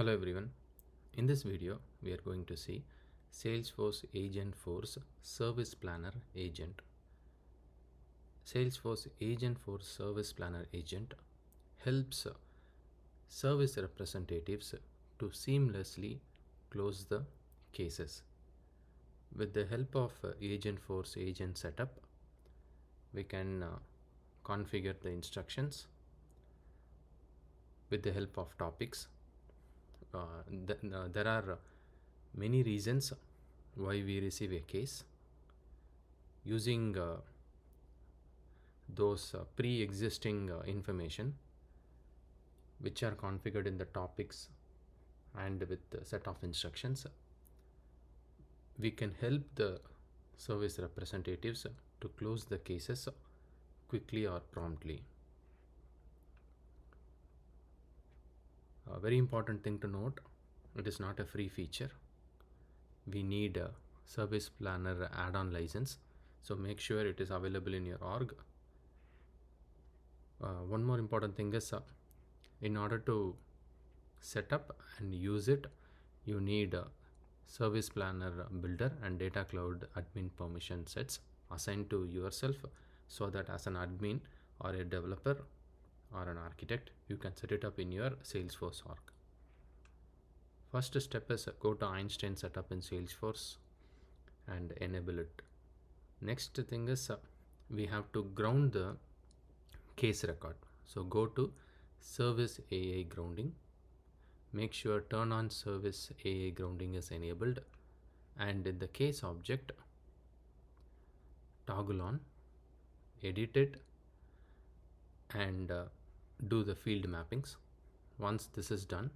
Hello everyone. In this video, we are going to see Salesforce Agentforce Service Planner Agent. Salesforce Agentforce Service Planner Agent helps service representatives to seamlessly close the cases. With the help of Agentforce Agent Setup, we can configure the instructions with the help of topics. There are many reasons why we receive a case. Using those pre-existing information which are configured in the topics and with the set of instructions, we can help the service representatives to close the cases quickly or promptly. A very important thing to note, it is not a free feature. We need a service planner add-on license, so make sure it is available in your org. One more important thing is in order to set up and use it, you need a service planner builder and data cloud admin permission sets assigned to yourself, so that as an admin or a developer or an architect, you can set it up in your Salesforce org. First step is go to Einstein setup in Salesforce and enable it. Next thing is we have to ground the case record. So go to service AI grounding. Make sure turn on service AI grounding is enabled, and in the case object, toggle on, edit it, and do the field mappings. Once this is done,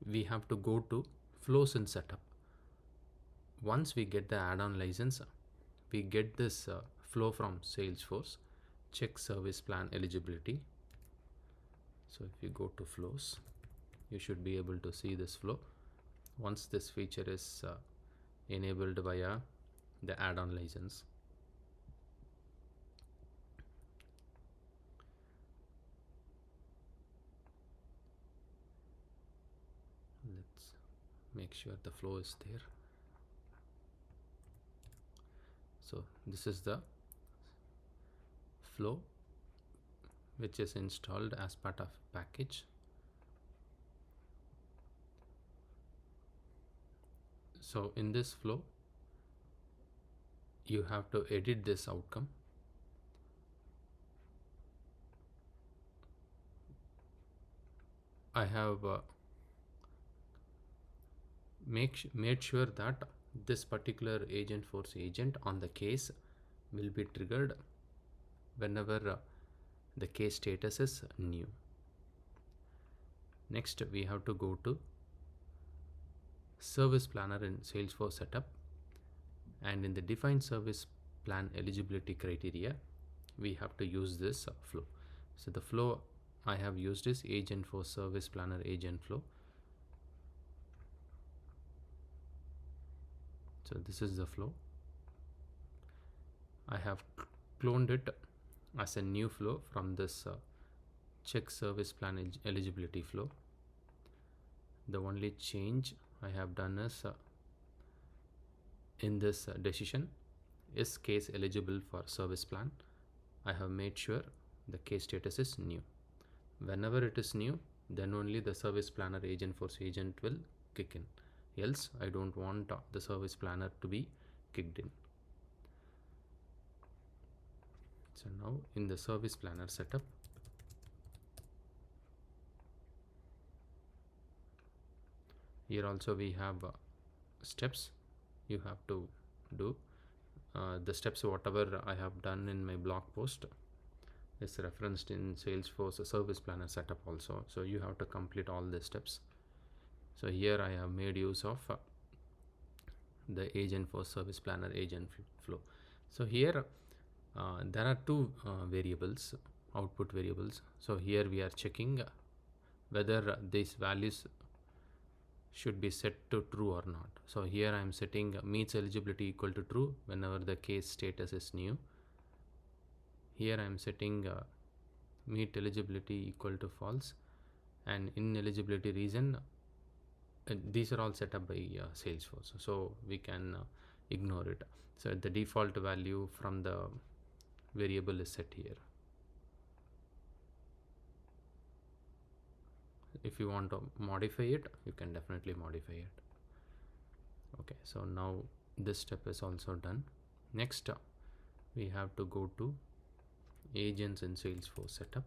we have to go to flows in setup. Once we get the add-on license, we get this flow from Salesforce, check service plan eligibility. So if you go to flows, you should be able to see this flow once this feature is enabled via the add-on license. Let's make sure the flow is there. So this is the flow which is installed as part of package. So in this flow, you have to edit this outcome. I have made sure that this particular Agentforce agent on the case will be triggered whenever the case status is new. Next, we have to go to service planner in Salesforce setup, and in the define service plan eligibility criteria, we have to use this flow. So the flow I have used is Agentforce service planner agent flow. So this is the flow. I have cloned it as a new flow from this check service plan eligibility flow. The only change I have done is in this decision, is case eligible for service plan, I have made sure the case status is new. Whenever it is new, then only the service planner Agentforce agent will kick in. Else, I don't want the service planner to be kicked in. So now in the service planner setup, here also we have steps you have to do. The steps whatever I have done in my blog post is referenced in Salesforce service planner setup also. So you have to complete all the steps. So here I have made use of the Agentforce service planner agent flow. So here there are two variables, output variables. So here we are checking whether these values should be set to true or not. So here I am setting meets eligibility equal to true whenever the case status is new. Here I am setting meet eligibility equal to false and ineligibility reason, these are all set up by Salesforce, so we can ignore it. So the default value from the variable is set here. If you want to modify it, you can definitely modify it. Okay, so now this step is also done. Next, we have to go to agents in Salesforce setup.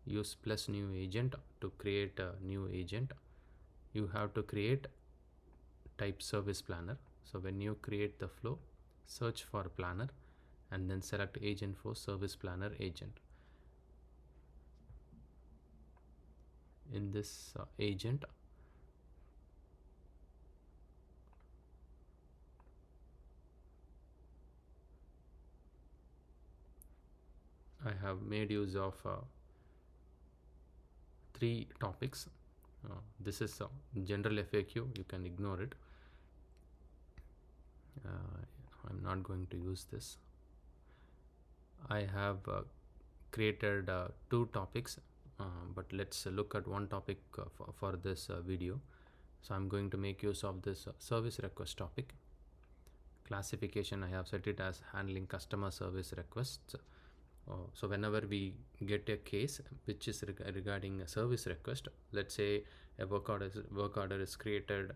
Use plus new agent to create a new agent. You have to create type service planner. So when you create the flow, search for planner and then select agent for service planner agent. In this agent, I have made use of 3 topics. This is a general FAQ, you can ignore it. I'm not going to use this. I have created 2 topics, but let's look at one topic for this video. So I'm going to make use of this service request topic. Classification, I have set it as handling customer service requests. So whenever we get a case which is regarding a service request, let's say a work order is created,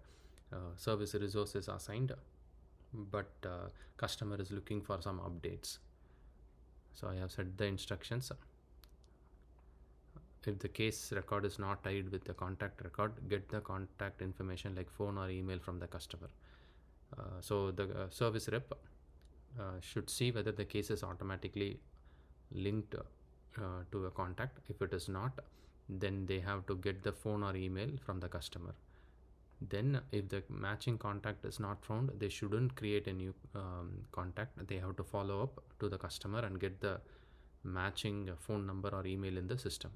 service resources assigned, but customer is looking for some updates. So I have set the instructions. If the case record is not tied with the contact record, get the contact information like phone or email from the customer. So the service rep should see whether the case is automatically linked to a contact. If it is not, then they have to get the phone or email from the customer. Then if the matching contact is not found, they shouldn't create a new contact. They have to follow up to the customer and get the matching phone number or email in the system.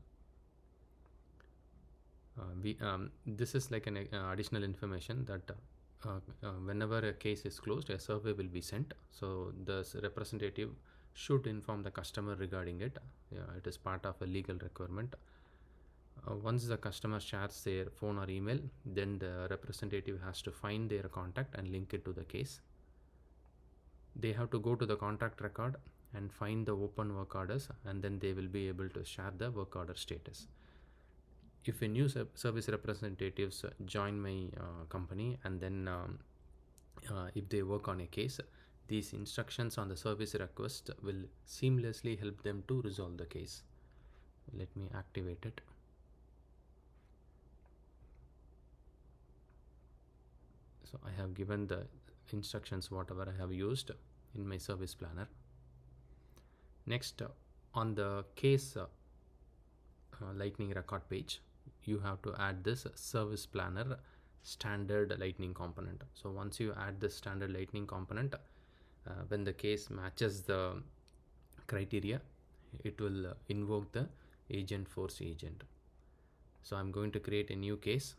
This is like an additional information that whenever a case is closed, a survey will be sent. So the representative should inform the customer regarding it. It is part of a legal requirement. Once the customer shares their phone or email, then the representative has to find their contact and link it to the case. They have to go to the contact record and find the open work orders, and then they will be able to share the work order status. If a new service representatives join my company, and then if they work on a case, these instructions on the service request will seamlessly help them to resolve the case. Let me activate it. So I have given the instructions whatever I have used in my service planner. Next, on the case lightning record page, you have to add this service planner standard lightning component. So once you add this standard lightning component, when the case matches the criteria, it will invoke the Agentforce agent. So I'm going to create a new case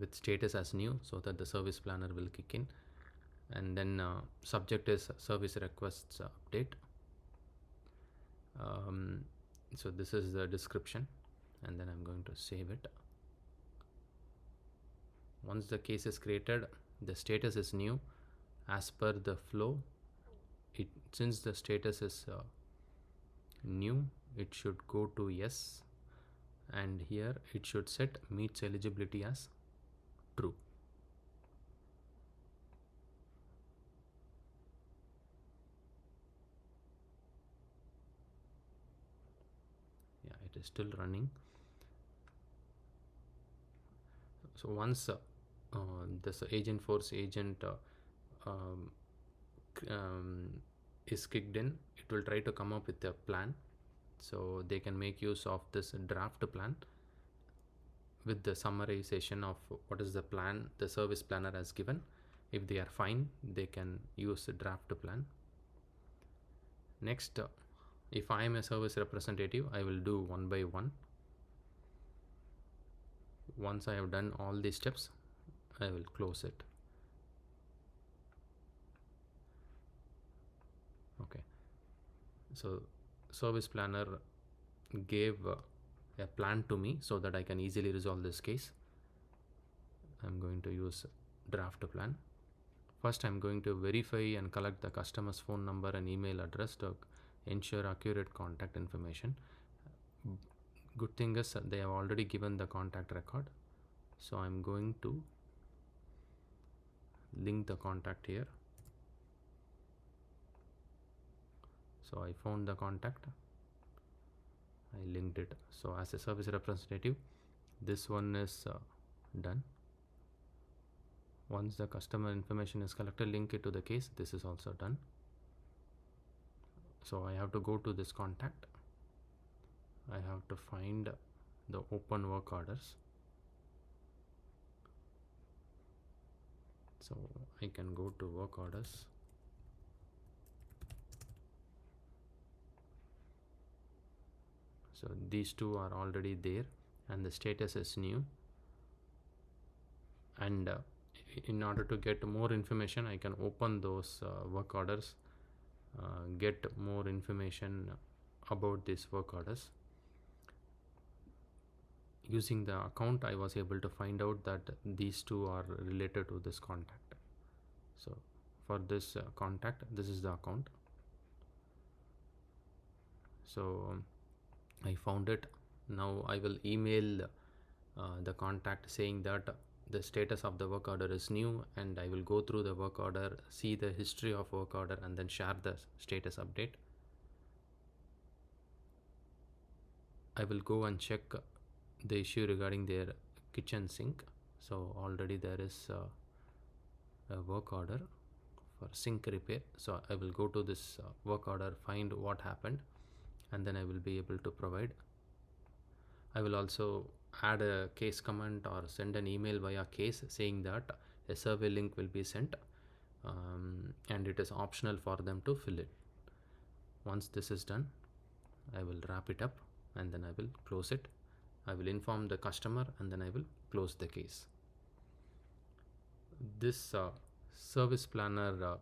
with status as new, so that the service planner will kick in, and then subject is service requests update. So this is the description, and then I'm going to save it. Once the case is created, the status is new as per the flow. Since the status is new, it should go to yes, and here it should set meets eligibility as true. Yeah, it is still running. So once this Agentforce agent is kicked in, it will try to come up with a plan. So they can make use of this draft plan with the summarization of what is the plan the service planner has given. If they are fine, they can use the draft plan. Next, if I am a service representative, I will do one by one. Once I have done all these steps, I will close it. Okay, so service planner gave a plan to me so that I can easily resolve this case. I'm going to use draft plan. First, I'm going to verify and collect the customer's phone number and email address to ensure accurate contact information. Good thing is they have already given the contact record, so I'm going to link the contact here. So I found the contact, I linked it. So as a service representative, this one is done. Once the customer information is collected, link it to the case. This is also done. So I have to go to this contact. I have to find the open work orders. So I can go to work orders. So these two are already there and the status is new. And in order to get more information, I can open those work orders, get more information about these work orders. Using the account, I was able to find out that these two are related to this contact. So for this contact, this is the account. So I found it. Now I will email the contact saying that the status of the work order is new, and I will go through the work order, see the history of work order, and then share the status update. I will go and check the issue regarding their kitchen sink. So already there is a work order for sink repair. So I will go to this work order, find what happened, and then I will be able to provide. I will also add a case comment or send an email via case saying that a survey link will be sent, and it is optional for them to fill it. Once this is done, I will wrap it up and then I will close it. I will inform the customer and then I will close the case. This service planner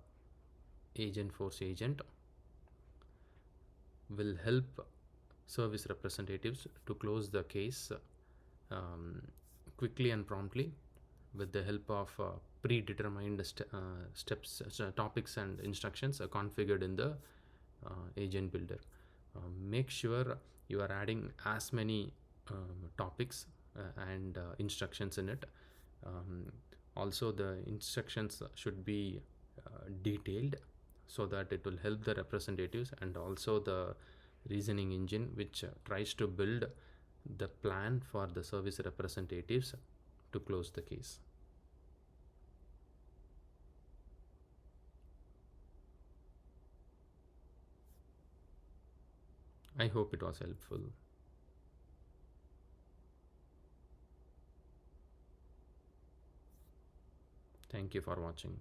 Agentforce agent will help service representatives to close the case quickly and promptly with the help of predetermined steps, topics and instructions configured in the agent builder. Make sure you are adding as many topics and instructions in it. Also the instructions should be detailed so that it will help the representatives, and also the reasoning engine which tries to build the plan for the service representatives to close the case. I hope it was helpful. Thank you for watching.